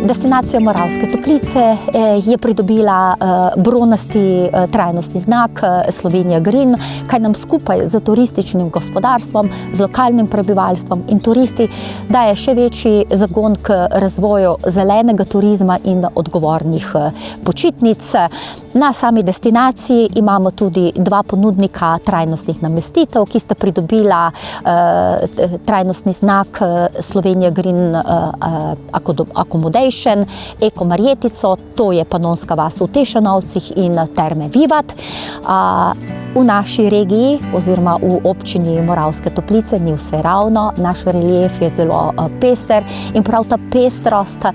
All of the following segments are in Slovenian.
Destinacija Moravske Toplice je pridobila bronasti trajnostni znak Slovenija Green, kaj nam skupaj z turističnim gospodarstvom, z lokalnim prebivalstvom in turisti daje še večji zagon k razvoju zelenega turizma in odgovornih počitnic. Na sami destinaciji imamo tudi dva ponudnika trajnostnih namestitev, ki sta pridobila trajnostni znak Slovenija Green Accommodation, Eko Marjetico, to je Panonska vas v Tešanovcih in Terme Vivat. V naši regiji oziroma v občini Moravske Toplice ni vse ravno, naš relief je zelo pester in prav ta pestrost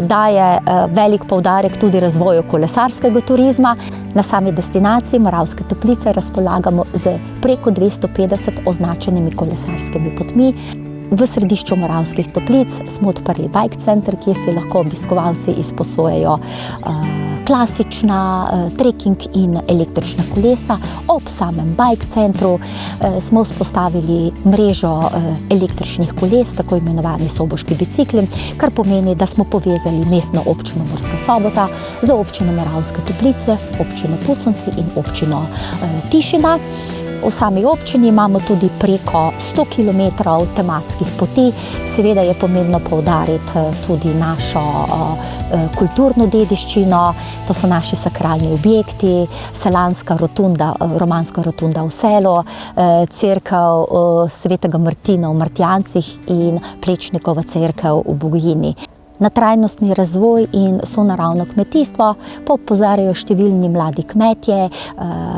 daje velik poudarek tudi razvoju kolesarskega turizma. Na sami destinaciji Moravske Toplice razpolagamo z preko 250 označenimi kolesarskimi potmi. V središču Moravskih Toplic smo odprli bike center, kjer si lahko obiskovalci izposojajo klasična, trekking in električna kolesa. Ob samem bike centru smo vzpostavili mrežo električnih koles, tako imenovani soboški bicikli, kar pomeni, da smo povezali mestno občino Murska Sobota z občino Moravske Toplice, občino Puconci in občino Tišina. V sami občini imamo tudi preko 100 kilometrov tematskih poti. Seveda je pomembno poudariti tudi našo kulturno dediščino, to so naši sakralni objekti, Selanska rotunda, romanska rotunda v Selu, cerkev Svetega Martina v Martjancih in Plečnikova cerkev v Bogojini. Na trajnostni razvoj in sonaravno kmetijstvo pa opozarjajo številni mladi kmetje,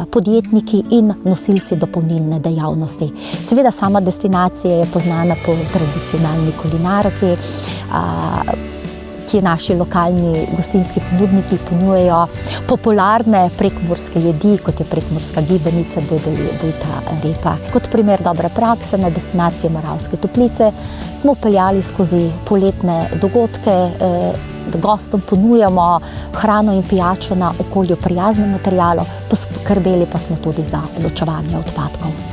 podjetniki in nosilci dopolnilne dejavnosti. Seveda sama destinacija je poznana po tradicionalni kulinariki, ki naši lokalni gostinski ponudniki ponujajo popularne prekmurske jedi, kot je prekmurska gibanica, dodeli, bujta, repa. Kot primer dobre prakse na destinaciji Moravske Toplice smo peljali skozi poletne dogodke, da gostom ponujamo hrano in pijačo na okolju prijaznem materialu, poskrbeli pa smo tudi za ločevanje odpadkov.